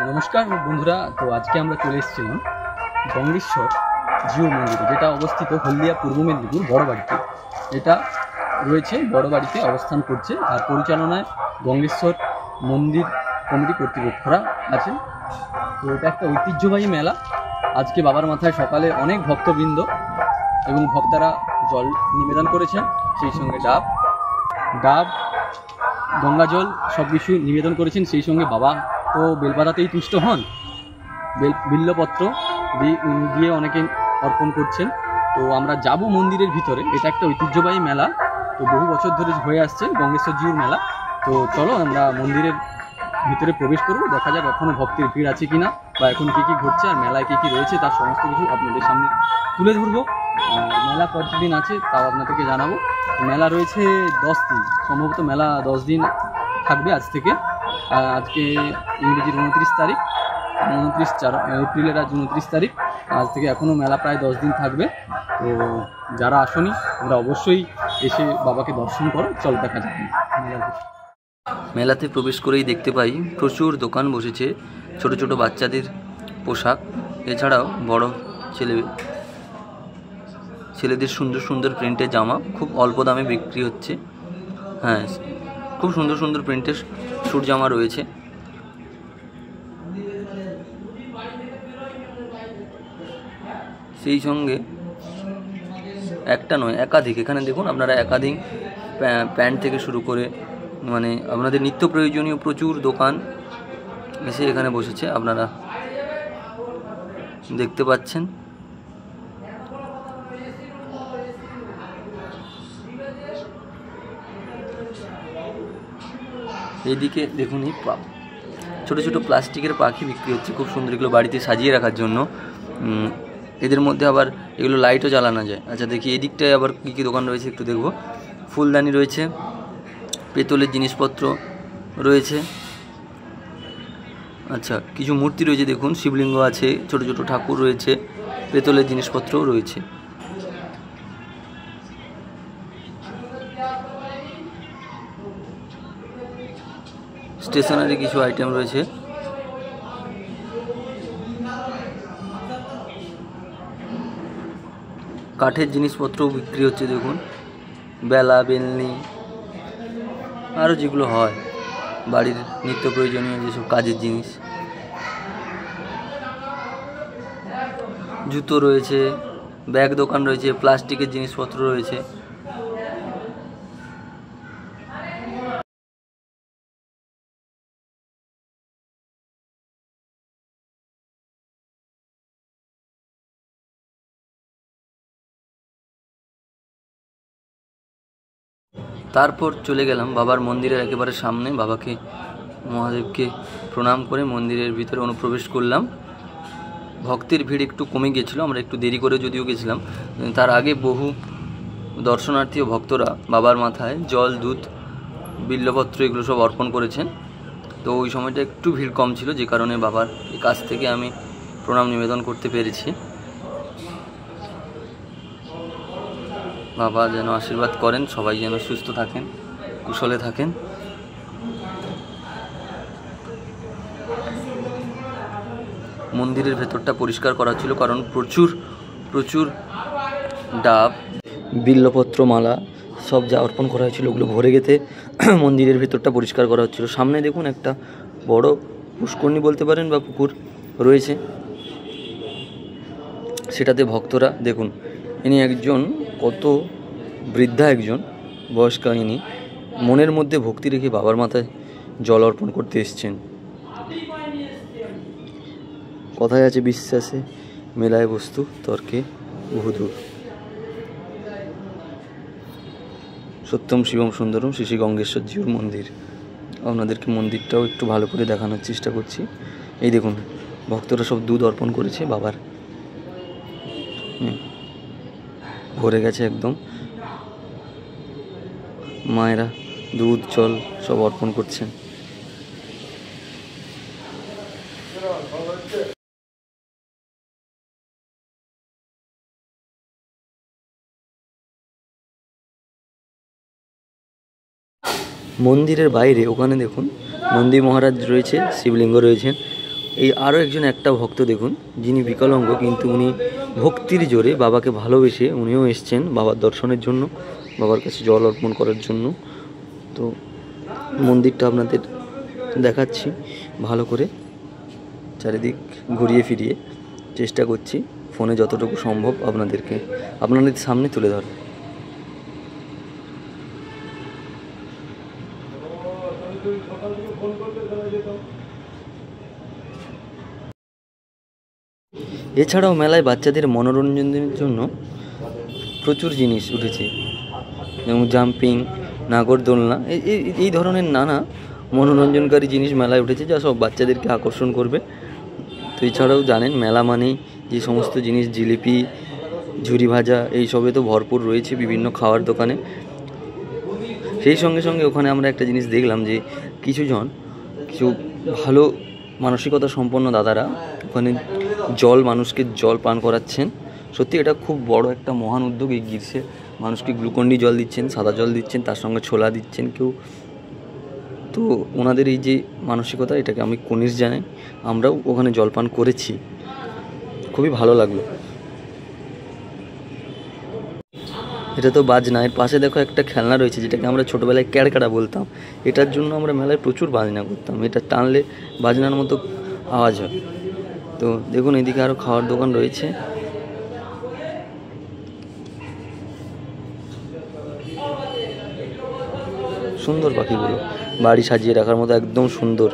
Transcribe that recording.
নমস্কার বন্ধুরা, তো আজকে আমরা চলে এসেছিলাম গঙ্গেশ্বর জিউ মন্দিরে, যেটা অবস্থিত হলদিয়া পূর্ব মেদিনীপুর বড়বাড়িতে। এটা রয়েছে বড়বাড়িতে অবস্থান করছে, আর পরিচালনায় গঙ্গেশ্বর মন্দির কমিটি কর্তৃপক্ষরা আছে। তো এটা একটা ঐতিহ্যবাহী মেলা। আজকে বাবার মাথায় সকালে অনেক ভক্তবৃন্দ এবং ভক্তরা জল নিবেদন করেছেন, সেই সঙ্গে ডাব গঙ্গাজল সব কিছু নিবেদন করেছেন। সেই সঙ্গে বাবা তো বেলপাতাতেই তুষ্ট হন, বিল্লপত্র দিয়ে অনেকে অর্পণ করছেন। তো আমরা যাব মন্দিরের ভিতরে। এটা একটা ঐতিহ্যবাহী মেলা, তো বহু বছর ধরে হয়ে আসছে গঙ্গেশ্বর জিউর মেলা। তো চলো আমরা মন্দিরের ভিতরে প্রবেশ করবো, দেখা যাক এখনও ভক্তের ভিড় আছে কিনা, বা এখন কী কী ঘটছে আর মেলায় কী কী রয়েছে তার সমস্ত কিছু আপনাদের সামনে তুলে ধরবো। মেলা কতদিন আছে তাও আপনাদেরকে জানাবো। মেলা রয়েছে 10 দিন, সম্ভবত মেলা 10 দিন থাকবে আজ থেকে। আজকে ইংরেজির 29 তারিখ, 4 এপ্রিলের আজ 29 তারিখ। আজ থেকে এখনও মেলা প্রায় 10 দিন থাকবে। তো যারা আসনি ওরা অবশ্যই এসে বাবাকে দর্শন করো। চল দেখা যাক মেলাতে প্রবেশ করেই দেখতে পাই প্রচুর দোকান বসেছে, ছোট ছোট বাচ্চাদের পোশাক, এছাড়াও বড় ছেলেদের সুন্দর সুন্দর প্রিন্টের জামা খুব অল্প দামে বিক্রি হচ্ছে। হ্যাঁ, খুব সুন্দর সুন্দর প্রিন্টের স্যুট জামা রয়েছে। সেই সঙ্গে একটা নয়, একাধিক, এখানে দেখুন আপনারা একাধিক প্যান্ট থেকে শুরু করে মানে আপনাদের নিত্য প্রয়োজনীয় প্রচুর দোকান এসে এখানে বসেছে, আপনারা দেখতে পাচ্ছেন। এইদিকে দেখুন এই ছোটো ছোটো প্লাস্টিকের পাখি বিক্রি হচ্ছে, খুব সুন্দর, এগুলো বাড়িতে সাজিয়ে রাখার জন্য। এদের মধ্যে আবার এগুলো লাইটও জ্বালানো যায়। আচ্ছা দেখি এই দিকটায় আবার কী কী দোকান রয়েছে একটু দেখব। ফুলদানি রয়েছে, পেতলের জিনিসপত্র রয়েছে। আচ্ছা, কিছু মূর্তি রয়েছে, দেখুন শিবলিঙ্গ আছে, ছোট ছোট ঠাকুর রয়েছে, পেতলের জিনিসপত্রও রয়েছে। স্টেশনারি কিছু আইটেম রয়েছে। কাঠের জিনিসপত্রও বিক্রি হচ্ছে, দেখুন বেলা, বেলনি, আরও যেগুলো হয় বাড়ির নিত্য প্রয়োজনীয় যেসব কাজের জিনিস। জুতো রয়েছে, ব্যাগ দোকান রয়েছে, প্লাস্টিকের জিনিসপত্র রয়েছে। তারপর চলে গেলাম বাবার মন্দিরের একেবারে সামনে। বাবাকে, মহাদেবকে প্রণাম করে মন্দিরের ভিতরে অনুপ্রবেশ করলাম। ভক্তের ভিড় একটু কমে গিয়েছিলো, আমরা একটু দেরি করে যদিও গেছিলাম। তার আগে বহু দর্শনার্থী ও ভক্তরা বাবার মাথায় জল, দুধ, বিল্লপত্র এগুলো সব অর্পণ করেছেন। তো ওই সময়টা একটু ভিড় কম ছিল, যে কারণে বাবার কাছ থেকে আমি প্রণাম নিবেদন করতে পেরেছি। বাবা যেন আশীর্বাদ করেন, সবাই যেন সুস্থ থাকেন, কুশলে থাকেন। মন্দিরের ভেতরটা পরিষ্কার করা ছিল, কারণ প্রচুর প্রচুর ডাব, বিল্লপত্র, মালা সব যা অর্পণ করা হয়েছিল ওগুলো ভরে গেতে মন্দিরের ভেতরটা পরিষ্কার করা হচ্ছিল। সামনে দেখুন একটা বড় পুষ্করণী বলতে পারেন বা পুকুর রয়েছে, সেটাতে ভক্তরা, দেখুন ইনি একজন কত বৃদ্ধা, একজন বয়স্কা, ইনি মনের মধ্যে ভক্তি রেখে বাবার মাথায় জল অর্পণ করতে এসছেন। কথায় আছে, বিশ্বাসে মেলায় বস্তু, তর্কে বহুদূর। সত্যম শিবম সুন্দরম শ্রী শ্রী গঙ্গেশ্বর জিউর মন্দির। আপনাদেরকে মন্দিরটাও একটু ভালো করে দেখানোর চেষ্টা করছি। এই দেখুন ভক্তরা সব দুধ অর্পণ করেছে বাবার, ভরে গেছে একদম। মায়েরা দুধ, জল সব অর্পণ করছেন। মন্দিরের বাইরে ওখানে দেখুন নন্দী মহারাজ রয়েছে, শিবলিঙ্গ রয়েছে, এই আরও একটা ভক্ত দেখুন, যিনি বিকলাঙ্গ, কিন্তু উনি ভক্তির জোরে বাবাকে ভালোবেসে উনিও এসছেন বাবার দর্শনের জন্য, বাবার কাছে জল অর্পণ করার জন্য। তো মন্দিরটা আপনাদের দেখাচ্ছি ভালো করে, চারিদিক ঘুরিয়ে ফিরিয়ে চেষ্টা করছি ফোনে যতটুকু সম্ভব আপনাদের সামনে তুলে ধরা। এছাড়াও মেলায় বাচ্চাদের মনোরঞ্জনের জন্য প্রচুর জিনিস উঠেছে, যেমন জাম্পিং, নাগরদোলনা, এই ধরনের নানা মনোরঞ্জনকারী জিনিস মেলায় উঠেছে, যা সব বাচ্চাদেরকে আকর্ষণ করবে। তো এছাড়াও জানেন মেলা মানেই যে সমস্ত জিনিস, জিলিপি, ঝুরি ভাজা, এইসবে তো ভরপুর রয়েছে বিভিন্ন খাওয়ার দোকানে। সেই সঙ্গে সঙ্গে ওখানে আমরা একটা জিনিস দেখলাম যে কিছু ভালো মানসিকতা সম্পন্ন দাদারা ওখানে মানুষকে জল পান করাচ্ছেন। সত্যি এটা খুব বড় একটা মহান উদ্যোগ। এই গ্রীষ্মে মানুষকে গ্লুকন্ডি জল দিচ্ছেন, সাদা জল দিচ্ছেন, তার সঙ্গে ছোলা দিচ্ছেন কেউ। তো ওনাদের এই যে মানসিকতা, এটাকে আমি কুর্নিশ জানাই। আমরাও ওখানে জলপান করেছি, খুবই ভালো লাগলো। এটা তো বাজনা, এর পাশে দেখো একটা খেলনা রয়েছে, যেটাকে আমরা ছোটোবেলায় ক্যাড়কাড়া বলতাম। এটার জন্য আমরা মেলায় প্রচুর বাজনা করতাম, এটা টানলে বাজনার মতো আওয়াজ হয়। তো দেখুন এদিকে আরও খাওয়ার দোকান রয়েছে। সুন্দর পাখিগুলো, বাড়ি সাজিয়ে রাখার মতো একদম সুন্দর।